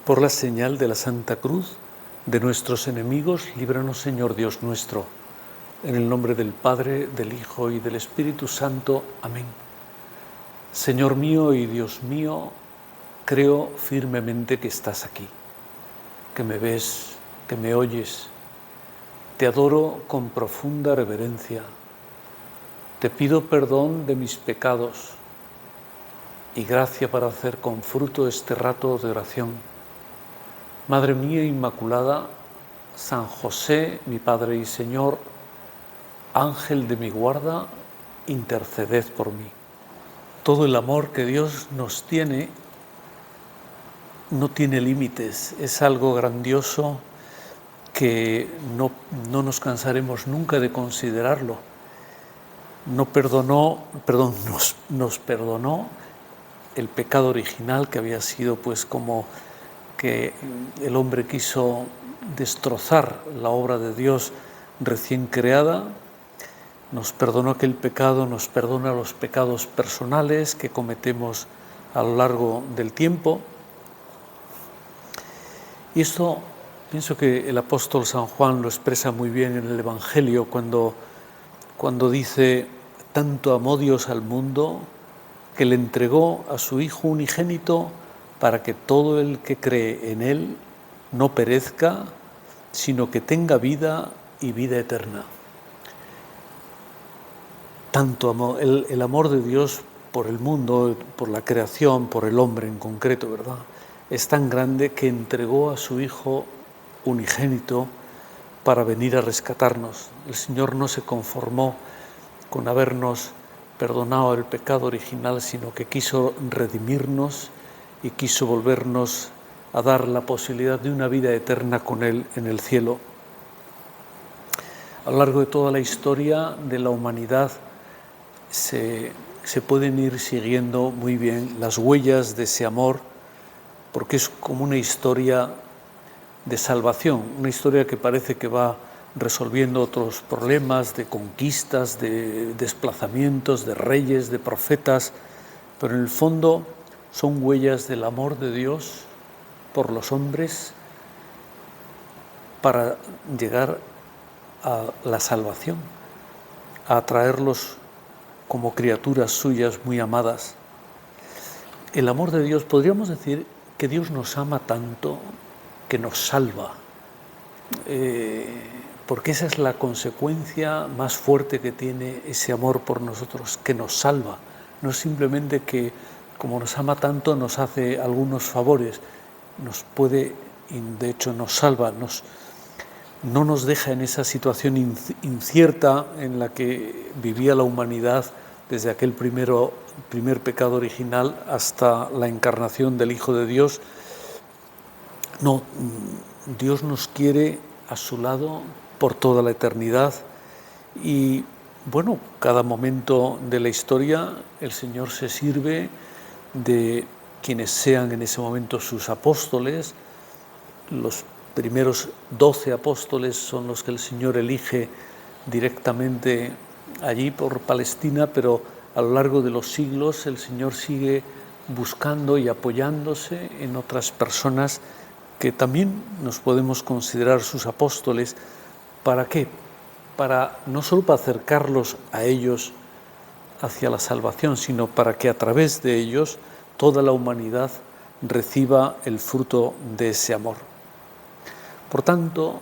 Por la señal de la Santa Cruz de nuestros enemigos, líbranos, Señor Dios nuestro. En el nombre del Padre, del Hijo y del Espíritu Santo. Amén. Señor mío y Dios mío, creo firmemente que estás aquí, que me ves, que me oyes. Te adoro con profunda reverencia. Te pido perdón de mis pecados y gracia para hacer con fruto este rato de oración. Madre mía Inmaculada, San José, mi Padre y Señor, Ángel de mi guarda, interceded por mí. Todo el amor que Dios nos tiene no tiene límites, es algo grandioso que no nos cansaremos nunca de considerarlo. Nos perdonó el pecado original, que había sido pues como que el hombre quiso destrozar la obra de Dios recién creada. Nos perdonó aquel pecado, nos perdona los pecados personales que cometemos a lo largo del tiempo. Y esto pienso que el apóstol San Juan lo expresa muy bien en el Evangelio cuando dice: tanto amó Dios al mundo que le entregó a su Hijo unigénito para que todo el que cree en Él no perezca, sino que tenga vida y vida eterna. Tanto amor, el amor de Dios por el mundo, por la creación, por el hombre en concreto, ¿verdad? Es tan grande que entregó a su Hijo unigénito para venir a rescatarnos. El Señor no se conformó con habernos perdonado el pecado original, sino que quiso redimirnos y quiso volvernos a dar la posibilidad de una vida eterna con Él en el cielo. A lo largo de toda la historia de la humanidad se pueden ir siguiendo muy bien las huellas de ese amor, porque es como una historia de salvación, una historia que parece que va resolviendo otros problemas de conquistas, de desplazamientos, de reyes, de profetas, pero en el fondo son huellas del amor de Dios por los hombres para llegar a la salvación, a atraerlos como criaturas suyas muy amadas. El amor de Dios, podríamos decir que Dios nos ama tanto que nos salva, porque esa es la consecuencia más fuerte que tiene ese amor por nosotros, que nos salva. No es simplemente que, como nos ama tanto, nos hace algunos favores, nos puede, y de hecho nos salva, no nos deja en esa situación incierta en la que vivía la humanidad desde aquel primer pecado original hasta la encarnación del Hijo de Dios. No, Dios nos quiere a su lado por toda la eternidad y, bueno, cada momento de la historia el Señor se sirve de quienes sean en ese momento sus apóstoles. Los primeros 12 apóstoles son los que el Señor elige directamente allí por Palestina, pero a lo largo de los siglos el Señor sigue buscando y apoyándose en otras personas que también nos podemos considerar sus apóstoles. ¿Para qué? Para no solo para acercarlos a ellos hacia la salvación, sino para que a través de ellos toda la humanidad reciba el fruto de ese amor. Por tanto,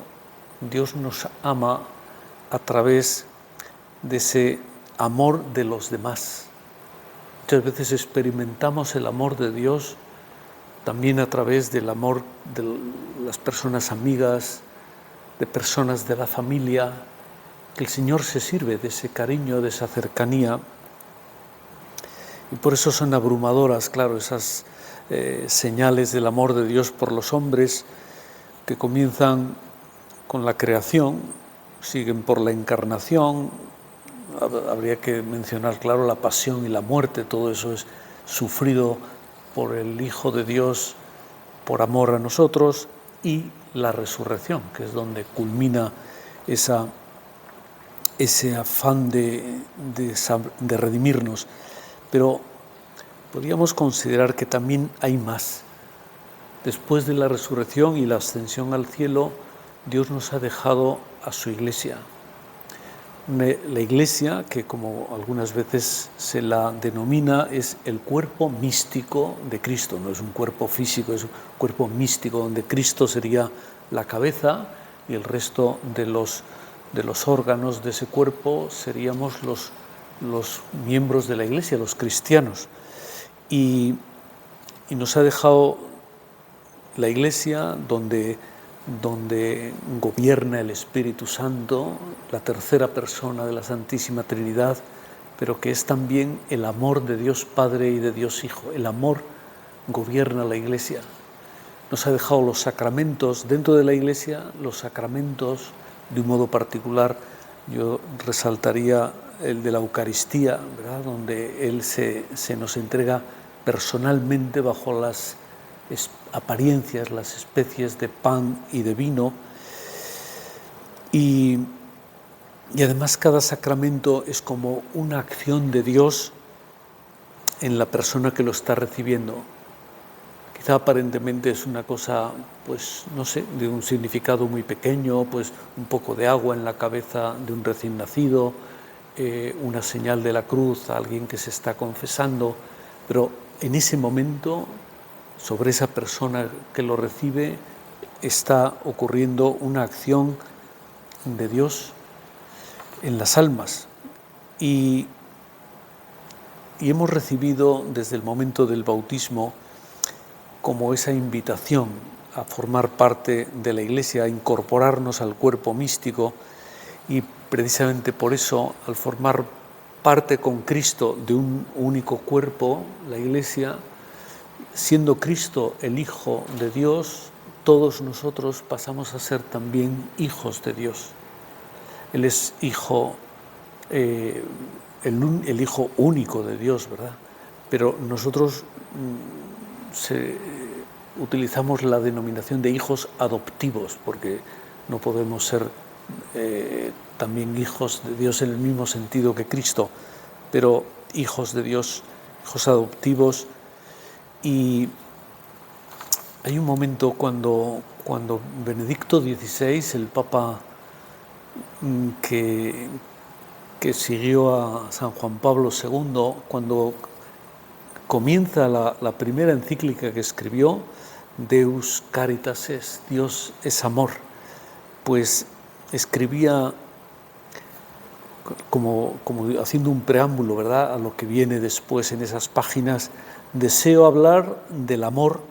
Dios nos ama a través de ese amor de los demás. Muchas veces experimentamos el amor de Dios también a través del amor de las personas amigas, de personas de la familia, que el Señor se sirve de ese cariño, de esa cercanía. Y por eso son abrumadoras, claro, esas señales del amor de Dios por los hombres que comienzan con la creación, siguen por la encarnación. Habría que mencionar, claro, la pasión y la muerte, todo eso es sufrido por el Hijo de Dios por amor a nosotros, y la resurrección, que es donde culmina ese afán de redimirnos. Pero podríamos considerar que también hay más. Después de la resurrección y la ascensión al cielo, Dios nos ha dejado a su Iglesia. La Iglesia, que como algunas veces se la denomina, es el cuerpo místico de Cristo. No es un cuerpo físico, es un cuerpo místico, donde Cristo sería la cabeza y el resto de los órganos de ese cuerpo seríamos los miembros de la Iglesia, los cristianos. Y nos ha dejado la Iglesia donde gobierna el Espíritu Santo, la tercera persona de la Santísima Trinidad, pero que es también el amor de Dios Padre y de Dios Hijo. El amor gobierna la Iglesia. Nos ha dejado los sacramentos dentro de la Iglesia, los sacramentos de un modo particular. Yo resaltaría el de la Eucaristía, ¿verdad?, donde Él se nos entrega personalmente bajo las apariencias, las especies de pan y de vino, y además cada sacramento es como una acción de Dios en la persona que lo está recibiendo. Quizá aparentemente es una cosa, pues no sé, de un significado muy pequeño, pues un poco de agua en la cabeza de un recién nacido, una señal de la cruz a alguien que se está confesando, pero en ese momento, sobre esa persona que lo recibe, está ocurriendo una acción de Dios en las almas. Y hemos recibido desde el momento del bautismo como esa invitación a formar parte de la Iglesia, a incorporarnos al cuerpo místico, y precisamente por eso, al formar parte con Cristo de un único cuerpo, la Iglesia, siendo Cristo el Hijo de Dios, todos nosotros pasamos a ser también hijos de Dios. Él es Hijo, el Hijo único de Dios, ¿verdad? Pero nosotros utilizamos la denominación de hijos adoptivos, porque no podemos ser también hijos de Dios en el mismo sentido que Cristo, pero hijos de Dios, hijos adoptivos. Y hay un momento cuando Benedicto XVI, el Papa que siguió a San Juan Pablo II, cuando comienza la primera encíclica que escribió, Deus Caritas Est, Dios es amor, pues escribía como haciendo un preámbulo, ¿verdad?, a lo que viene después en esas páginas: deseo hablar del amor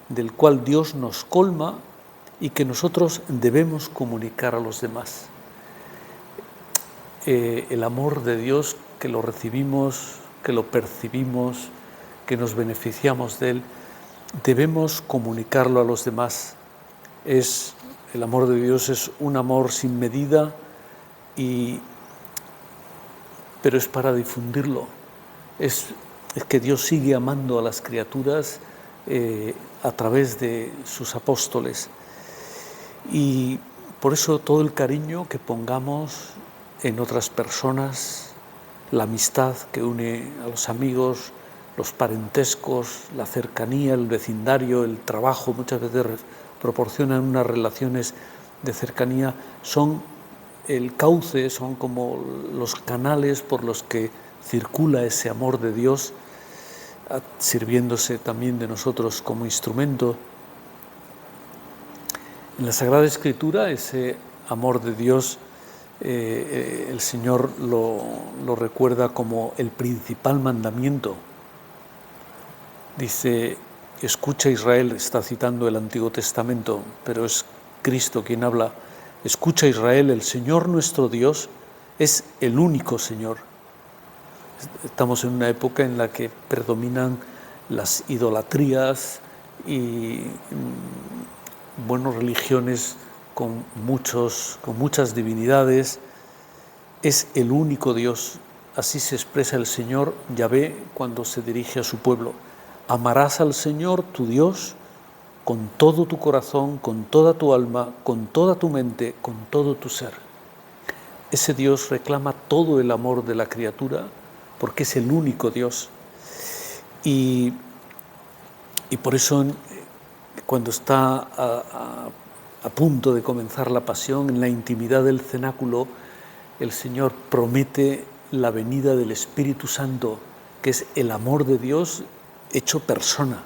del cual Dios nos colma y que nosotros debemos comunicar a los demás. El amor de Dios, que lo recibimos, que lo percibimos, que nos beneficiamos de él, debemos comunicarlo a los demás. El amor de Dios es un amor sin medida, pero es para difundirlo. Es que Dios sigue amando a las criaturas a través de sus apóstoles. Y por eso todo el cariño que pongamos en otras personas, la amistad que une a los amigos, los parentescos, la cercanía, el vecindario, el trabajo, muchas veces proporcionan unas relaciones de cercanía, son el cauce, son como los canales por los que circula ese amor de Dios, sirviéndose también de nosotros como instrumento. En la Sagrada Escritura, ese amor de Dios, el Señor lo recuerda como el principal mandamiento. Dice: escucha Israel, está citando el Antiguo Testamento, pero es Cristo quien habla. Escucha Israel, el Señor nuestro Dios es el único Señor. Estamos en una época en la que predominan las idolatrías y religiones con muchas divinidades. Es el único Dios. Así se expresa el Señor Yahvé cuando se dirige a su pueblo. Amarás al Señor tu Dios con todo tu corazón, con toda tu alma, con toda tu mente, con todo tu ser. Ese Dios reclama todo el amor de la criatura porque es el único Dios. Y por eso cuando está a punto de comenzar la pasión, en la intimidad del cenáculo, el Señor promete la venida del Espíritu Santo, que es el amor de Dios hecho persona,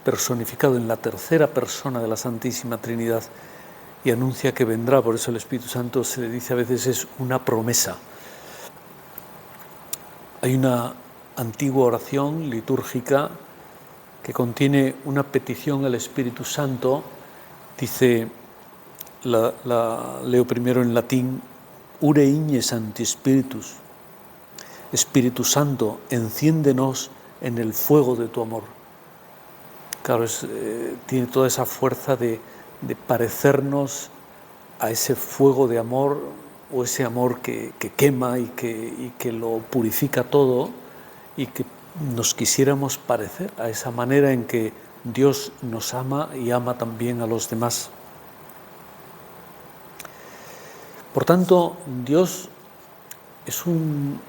personificado en la tercera persona de la Santísima Trinidad, y anuncia que vendrá. Por eso el Espíritu Santo se le dice a veces es una promesa. Hay una antigua oración litúrgica que contiene una petición al Espíritu Santo. Dice, la leo primero en latín: Ure igne Sancti Spiritus. Espíritu Santo, enciéndenos en el fuego de tu amor. Claro, tiene toda esa fuerza de parecernos a ese fuego de amor, o ese amor que quema y que lo purifica todo, y que nos quisiéramos parecer a esa manera en que Dios nos ama y ama también a los demás. Por tanto, Dios es un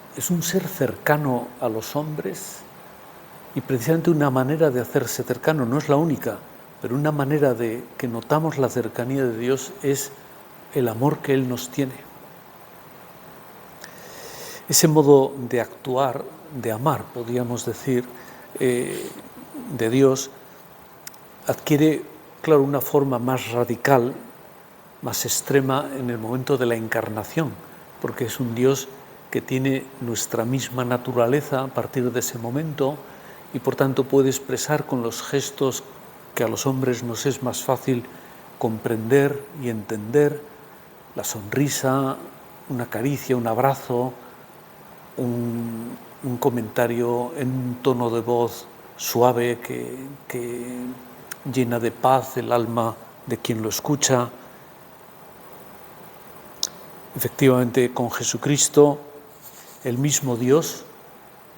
ser cercano a los hombres, y precisamente una manera de hacerse cercano, no es la única, pero una manera de que notamos la cercanía de Dios es el amor que Él nos tiene. Ese modo de actuar, de amar, podríamos decir, de Dios, adquiere, claro, una forma más radical, más extrema en el momento de la encarnación, porque es un Dios que tiene nuestra misma naturaleza a partir de ese momento, y por tanto puede expresar con los gestos que a los hombres nos es más fácil comprender y entender: la sonrisa, una caricia, un abrazo, un comentario en un tono de voz suave que llena de paz el alma de quien lo escucha. Efectivamente, con Jesucristo, el mismo Dios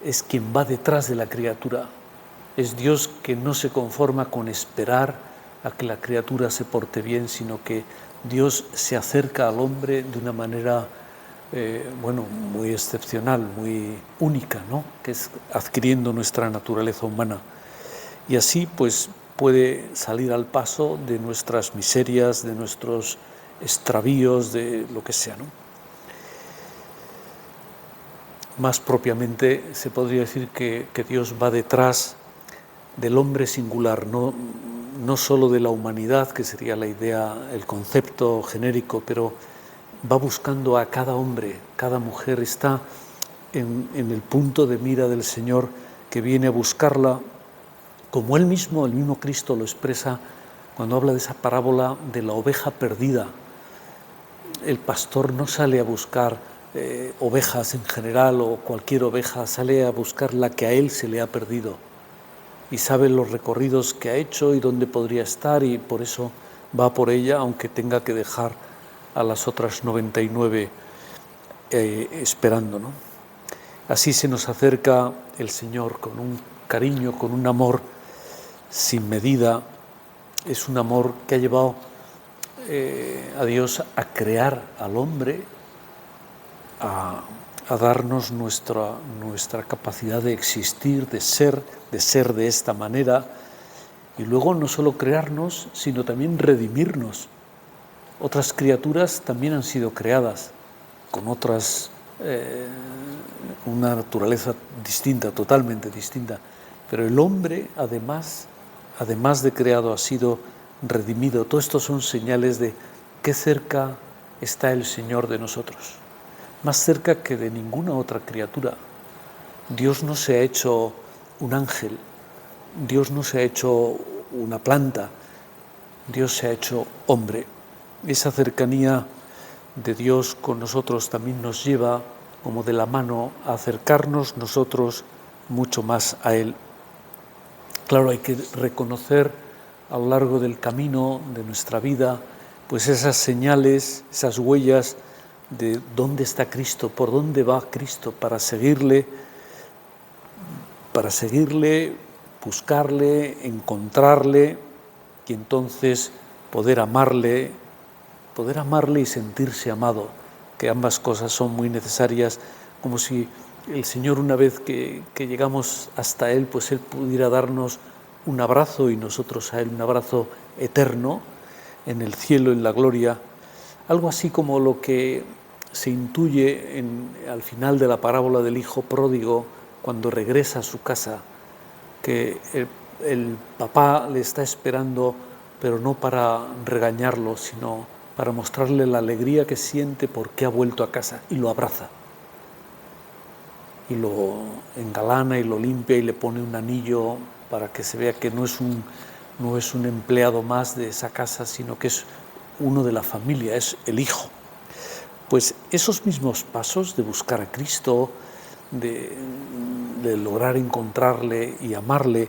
es quien va detrás de la criatura. Es Dios que no se conforma con esperar a que la criatura se porte bien, sino que Dios se acerca al hombre de una manera muy excepcional, muy única, ¿no? Que es adquiriendo nuestra naturaleza humana. Y así pues puede salir al paso de nuestras miserias, de nuestros extravíos, de lo que sea, ¿no? Más propiamente se podría decir que Dios va detrás del hombre singular, no solo de la humanidad, que sería la idea, el concepto genérico, pero va buscando a cada hombre, cada mujer está en el punto de mira del Señor, que viene a buscarla, como el mismo Cristo lo expresa cuando habla de esa parábola de la oveja perdida. El pastor no sale a buscar ovejas en general o cualquier oveja, sale a buscar la que a él se le ha perdido, y sabe los recorridos que ha hecho y dónde podría estar, y por eso va por ella, aunque tenga que dejar a las otras 99 esperando, ¿no? Así se nos acerca el Señor con un cariño, con un amor sin medida. Es un amor que ha llevado a Dios a crear al hombre, a darnos nuestra capacidad de existir, de ser de esta manera, y luego no solo crearnos, sino también redimirnos. Otras criaturas también han sido creadas con una naturaleza distinta, totalmente distinta, pero el hombre además de creado ha sido redimido. Todo esto son señales de qué cerca está el Señor de nosotros, más cerca que de ninguna otra criatura. Dios no se ha hecho un ángel, Dios no se ha hecho una planta, Dios se ha hecho hombre. Esa cercanía de Dios con nosotros también nos lleva, como de la mano, a acercarnos nosotros mucho más a Él. Claro, hay que reconocer a lo largo del camino de nuestra vida, pues esas señales, esas huellas de dónde está Cristo, por dónde va Cristo, para seguirle, buscarle, encontrarle, y entonces poder amarle y sentirse amado, que ambas cosas son muy necesarias, como si el Señor, una vez que llegamos hasta Él, pues Él pudiera darnos un abrazo y nosotros a Él un abrazo eterno en el cielo, en la gloria, algo así como lo que se intuye al final de la parábola del hijo pródigo, cuando regresa a su casa, que el papá le está esperando, pero no para regañarlo, sino para mostrarle la alegría que siente porque ha vuelto a casa, y lo abraza, y lo engalana y lo limpia y le pone un anillo para que se vea que no es un empleado más de esa casa, sino que es uno de la familia, es el hijo. Pues esos mismos pasos de buscar a Cristo, de lograr encontrarle y amarle,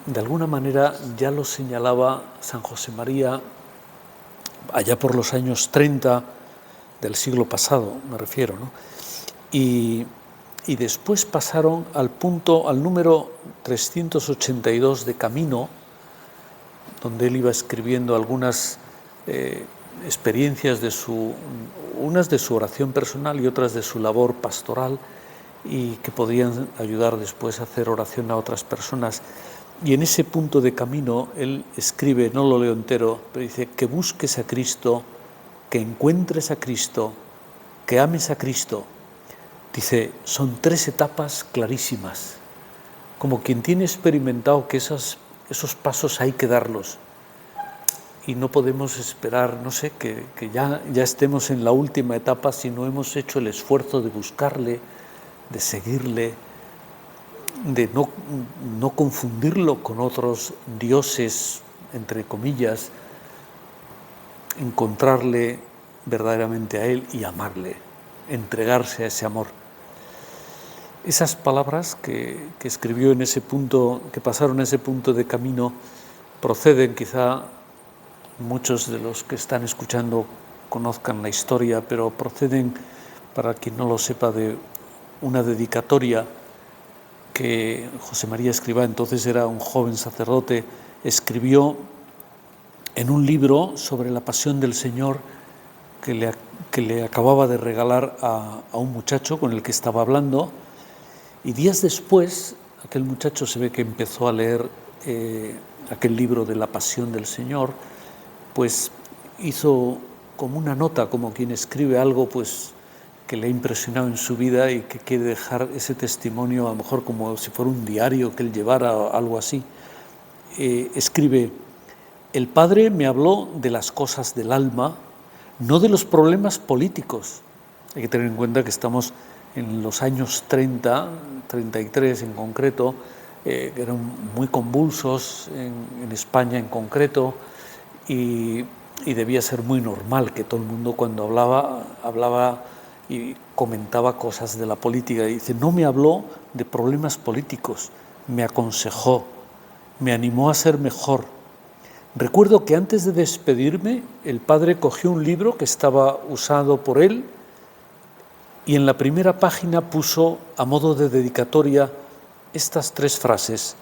de alguna manera ya lo señalaba San José María allá por los años 30 del siglo pasado, me refiero, ¿no? Y después pasaron al número 382 de Camino, donde él iba escribiendo algunas experiencias unas de su oración personal y otras de su labor pastoral, y que podían ayudar después a hacer oración a otras personas. Y en ese punto de Camino él escribe, no lo leo entero, pero dice: que busques a Cristo, que encuentres a Cristo, que ames a Cristo. Dice, son 3 etapas clarísimas, como quien tiene experimentado que esos pasos hay que darlos. Y no podemos esperar, no sé, que ya estemos en la última etapa si no hemos hecho el esfuerzo de buscarle, de seguirle, de no confundirlo con otros dioses, entre comillas, encontrarle verdaderamente a Él y amarle, entregarse a ese amor. Esas palabras que escribió en ese punto, que pasaron ese punto de Camino, proceden, quizá muchos de los que están escuchando conozcan la historia, pero proceden, para quien no lo sepa, de una dedicatoria que José María Escrivá, entonces era un joven sacerdote, escribió en un libro sobre la pasión del Señor que le acababa de regalar a un muchacho con el que estaba hablando. Y días después, aquel muchacho se ve que empezó a leer aquel libro de la Pasión del Señor, pues hizo como una nota, como quien escribe algo pues que le ha impresionado en su vida y que quiere dejar ese testimonio, a lo mejor como si fuera un diario que él llevara, algo así. Escribe: el Padre me habló de las cosas del alma, no de los problemas políticos. Hay que tener en cuenta que estamos en los años 30, 33 en concreto, que eran muy convulsos en España en concreto, y debía ser muy normal que todo el mundo, cuando hablaba y comentaba cosas de la política. Y dice, no me habló de problemas políticos, me aconsejó, me animó a ser mejor. Recuerdo que antes de despedirme, el Padre cogió un libro que estaba usado por él y en la primera página puso, a modo de dedicatoria, estas 3 frases: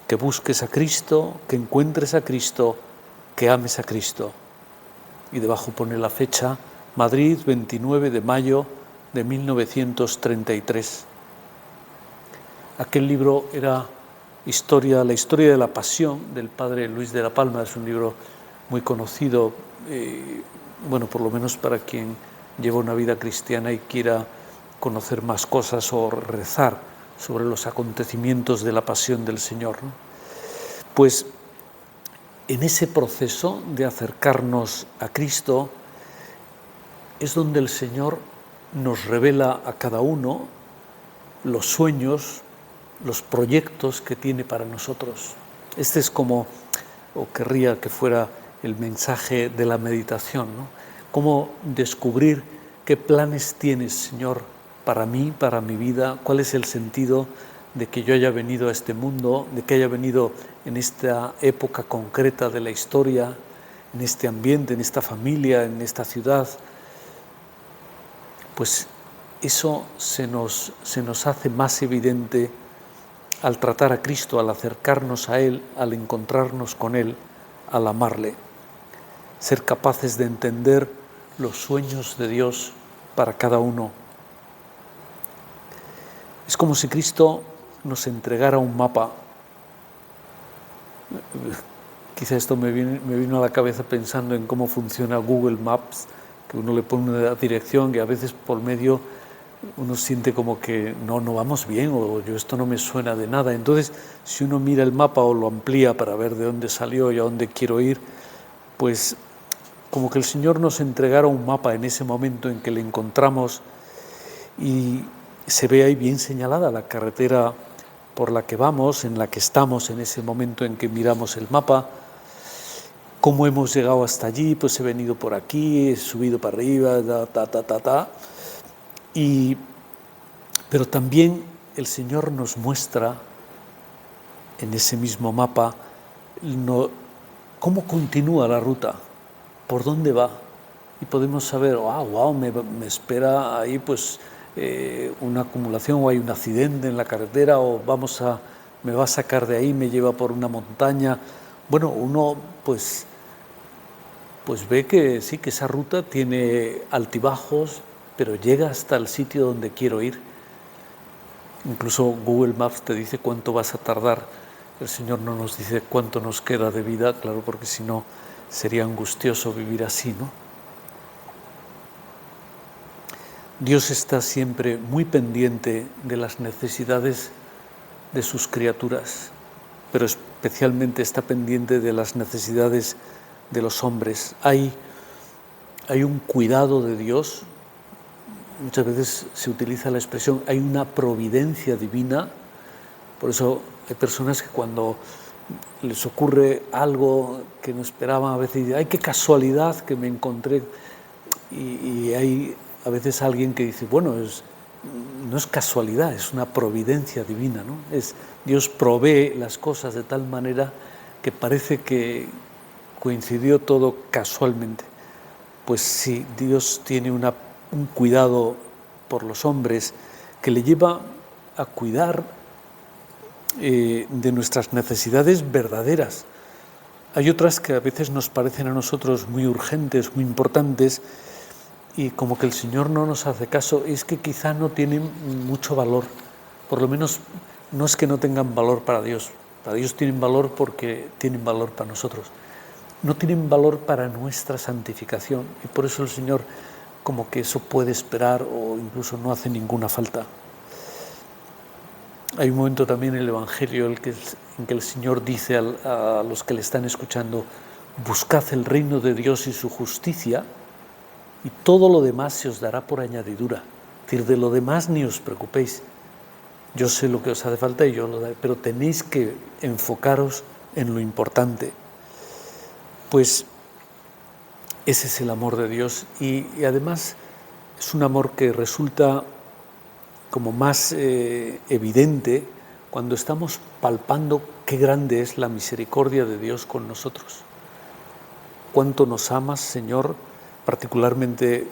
que busques a Cristo, que encuentres a Cristo, que ames a Cristo. Y debajo pone la fecha, Madrid, 29 de mayo de 1933. Aquel libro era la historia de la pasión del padre Luis de la Palma. Es un libro muy conocido, por lo menos para quien lleva una vida cristiana y quiera conocer más cosas o rezar sobre los acontecimientos de la pasión del Señor, ¿no? Pues en ese proceso de acercarnos a Cristo es donde el Señor nos revela a cada uno los sueños, los proyectos que tiene para nosotros. Este es como, o querría que fuera el mensaje de la meditación, ¿no? Cómo descubrir qué planes tienes, Señor, para mí, para mi vida, cuál es el sentido de que yo haya venido a este mundo, de que haya venido en esta época concreta de la historia, en este ambiente, en esta familia, en esta ciudad. Pues eso se nos hace más evidente al tratar a Cristo, al acercarnos a Él, al encontrarnos con Él, al amarle. Ser capaces de entender los sueños de Dios para cada uno. Es como si Cristo nos entregara un mapa Quizá esto me vino a la cabeza pensando en cómo funciona Google Maps, que uno le pone una dirección que a veces por medio uno siente como que no vamos bien, o yo esto no me suena de nada. Entonces, si uno mira el mapa o lo amplía para ver de dónde salió y a dónde quiero ir, pues como que el Señor nos entregara un mapa en ese momento en que le encontramos y se ve ahí bien señalada la carretera por la que vamos, en la que estamos en ese momento en que miramos el mapa. ¿Cómo hemos llegado hasta allí? Pues he venido por aquí, he subido para arriba, pero también el Señor nos muestra en ese mismo mapa cómo continúa la ruta, por dónde va. Y podemos saber, me espera ahí pues una acumulación, o hay un accidente en la carretera, o me va a sacar de ahí, me lleva por una montaña. Bueno, uno pues ve que sí, que esa ruta tiene altibajos, pero llega hasta el sitio donde quiero ir. Incluso Google Maps te dice cuánto vas a tardar. El Señor no nos dice cuánto nos queda de vida, claro, porque si no sería angustioso vivir así, ¿no? Dios está siempre muy pendiente de las necesidades de sus criaturas, pero especialmente está pendiente de las necesidades de los hombres. Hay un cuidado de Dios, muchas veces se utiliza la expresión, hay una providencia divina. Por eso hay personas que cuando les ocurre algo que no esperaban, a veces dicen, ¡ay, qué casualidad que me encontré! Y hay a veces alguien que dice, bueno, no es casualidad, es una providencia divina, ¿no? Dios provee las cosas de tal manera que parece que coincidió todo casualmente. Pues sí, Dios tiene un cuidado por los hombres que le lleva a cuidar de nuestras necesidades verdaderas. Hay otras que a veces nos parecen a nosotros muy urgentes, muy importantes, y como que el Señor no nos hace caso. Es que quizá no tienen mucho valor, por lo menos no es que no tengan valor para Dios tienen valor porque tienen valor para nosotros, no tienen valor para nuestra santificación, y por eso el Señor como que eso puede esperar o incluso no hace ninguna falta. Hay un momento también en el Evangelio en que el Señor dice a los que le están escuchando, buscad el reino de Dios y su justicia, y todo lo demás se os dará por añadidura. Es decir, de lo demás ni os preocupéis. Yo sé lo que os hace falta y yo lo daré, pero tenéis que enfocaros en lo importante. Pues ese es el amor de Dios, y además es un amor que resulta como más evidente cuando estamos palpando qué grande es la misericordia de Dios con nosotros. Cuánto nos amas, Señor, particularmente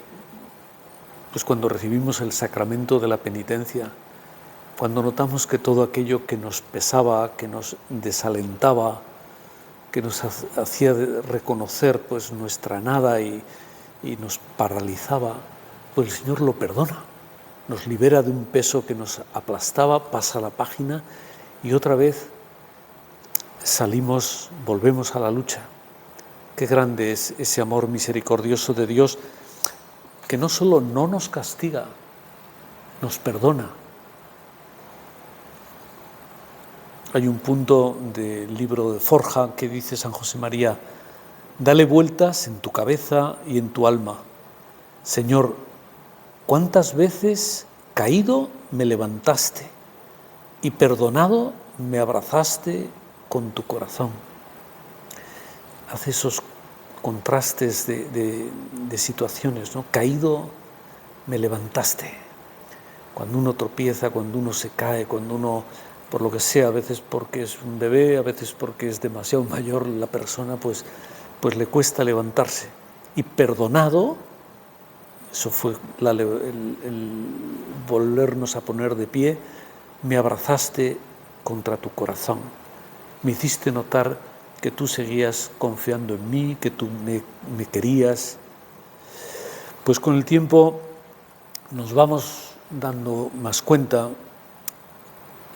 pues cuando recibimos el sacramento de la penitencia, cuando notamos que todo aquello que nos pesaba, que nos desalentaba, que nos hacía reconocer pues nuestra nada y nos paralizaba, pues el Señor lo perdona, nos libera de un peso que nos aplastaba, pasa la página y otra vez salimos, volvemos a la lucha. Qué grande es ese amor misericordioso de Dios, que no solo no nos castiga, nos perdona. Hay un punto del libro de Forja que dice San José María, dale vueltas en tu cabeza y en tu alma. Señor, ¿cuántas veces caído me levantaste y perdonado me abrazaste con tu corazón? Hace esos contrastes de situaciones, ¿no? Caído me levantaste. Cuando uno tropieza, cuando uno se cae, cuando uno, por lo que sea, a veces porque es un bebé, a veces porque es demasiado mayor la persona, pues le cuesta levantarse. Y perdonado, eso fue el volvernos a poner de pie, me abrazaste contra tu corazón. Me hiciste notar que tú seguías confiando en mí, que tú me querías. Pues con el tiempo nos vamos dando más cuenta,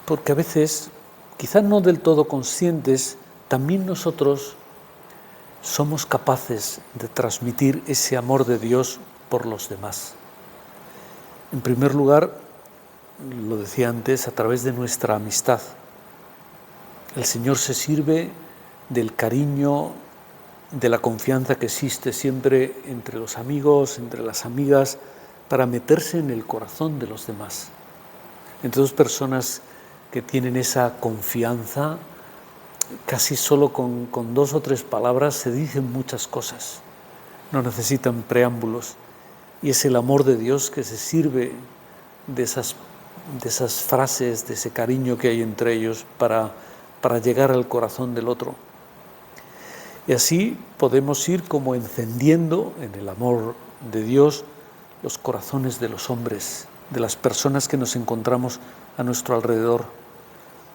porque a veces, quizás no del todo conscientes, también nosotros somos capaces de transmitir ese amor de Dios por los demás. En primer lugar, lo decía antes, a través de nuestra amistad. El Señor se sirve del cariño, de la confianza que existe siempre entre los amigos, entre las amigas, para meterse en el corazón de los demás. Entre dos personas que tienen esa confianza, casi solo con 2 o 3 palabras se dicen muchas cosas, no necesitan preámbulos, y es el amor de Dios que se sirve de esas frases, de ese cariño que hay entre ellos para llegar al corazón del otro. Y así podemos ir como encendiendo en el amor de Dios los corazones de los hombres, de las personas que nos encontramos a nuestro alrededor.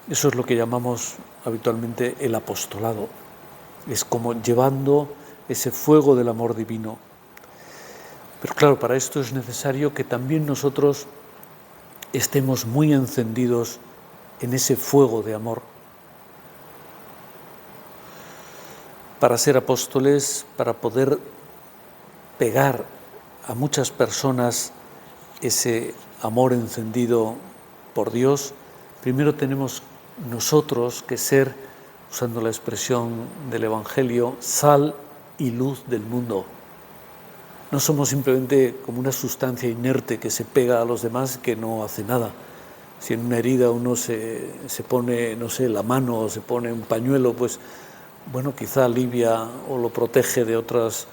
Eso es lo que llamamos habitualmente el apostolado. Es como llevando ese fuego del amor divino. Pero claro, para esto es necesario que también nosotros estemos muy encendidos en ese fuego de amor. Para ser apóstoles, para poder pegar a muchas personas ese amor encendido por Dios, primero tenemos nosotros que ser, usando la expresión del Evangelio, sal y luz del mundo. No somos simplemente como una sustancia inerte que se pega a los demás y que no hace nada. Si en una herida uno se pone, no sé, la mano o se pone un pañuelo, pues bueno, quizá alivia o lo protege de otras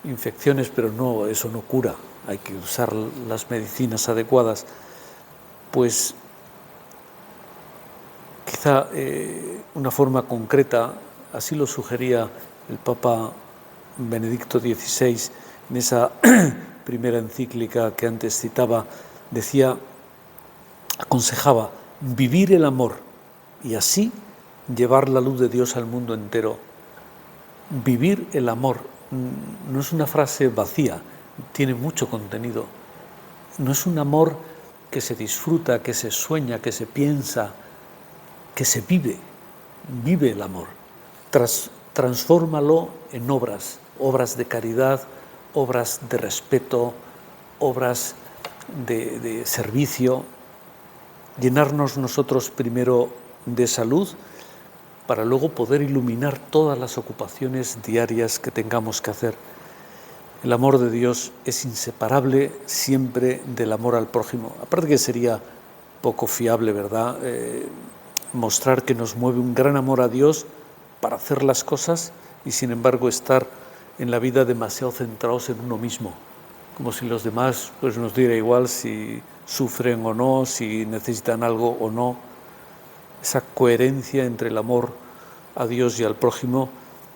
infecciones, pero no, eso no cura. Hay que usar las medicinas adecuadas. Pues quizá una forma concreta, así lo sugería el Papa Benedicto XVI en esa primera encíclica que antes citaba, decía, aconsejaba vivir el amor y así llevar la luz de Dios al mundo entero. Vivir el amor no es una frase vacía, tiene mucho contenido. No es un amor que se disfruta, que se sueña, que se piensa, que se vive. Vive el amor. Transfórmalo en obras de caridad, obras de respeto, obras de servicio. Llenarnos nosotros primero de salud para luego poder iluminar todas las ocupaciones diarias que tengamos que hacer. El amor de Dios es inseparable siempre del amor al prójimo. Aparte que sería poco fiable, ¿verdad? Mostrar que nos mueve un gran amor a Dios para hacer las cosas y sin embargo estar en la vida demasiado centrados en uno mismo, como si los demás pues nos diera igual si sufren o no, si necesitan algo o no. Esa coherencia entre el amor a Dios y al prójimo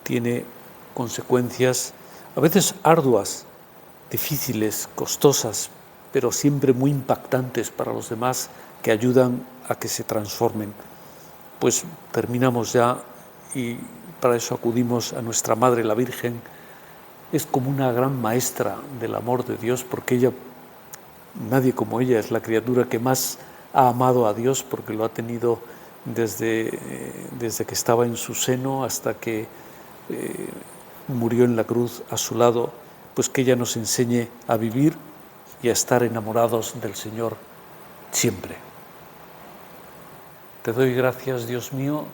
tiene consecuencias a veces arduas, difíciles, costosas, pero siempre muy impactantes para los demás, que ayudan a que se transformen. Pues terminamos ya y para eso acudimos a nuestra Madre, la Virgen. Es como una gran maestra del amor de Dios, porque ella, nadie como ella, es la criatura que más ha amado a Dios, porque lo ha tenido desde que estaba en su seno hasta que murió en la cruz a su lado, pues que ella nos enseñe a vivir y a estar enamorados del Señor siempre. Te doy gracias, Dios mío,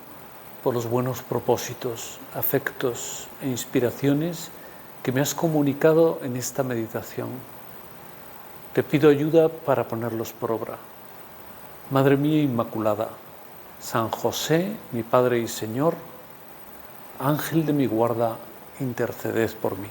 por los buenos propósitos, afectos e inspiraciones que me has comunicado en esta meditación. Te pido ayuda para ponerlos por obra. Madre mía Inmaculada, San José, mi Padre y Señor, Ángel de mi guarda, interceded por mí.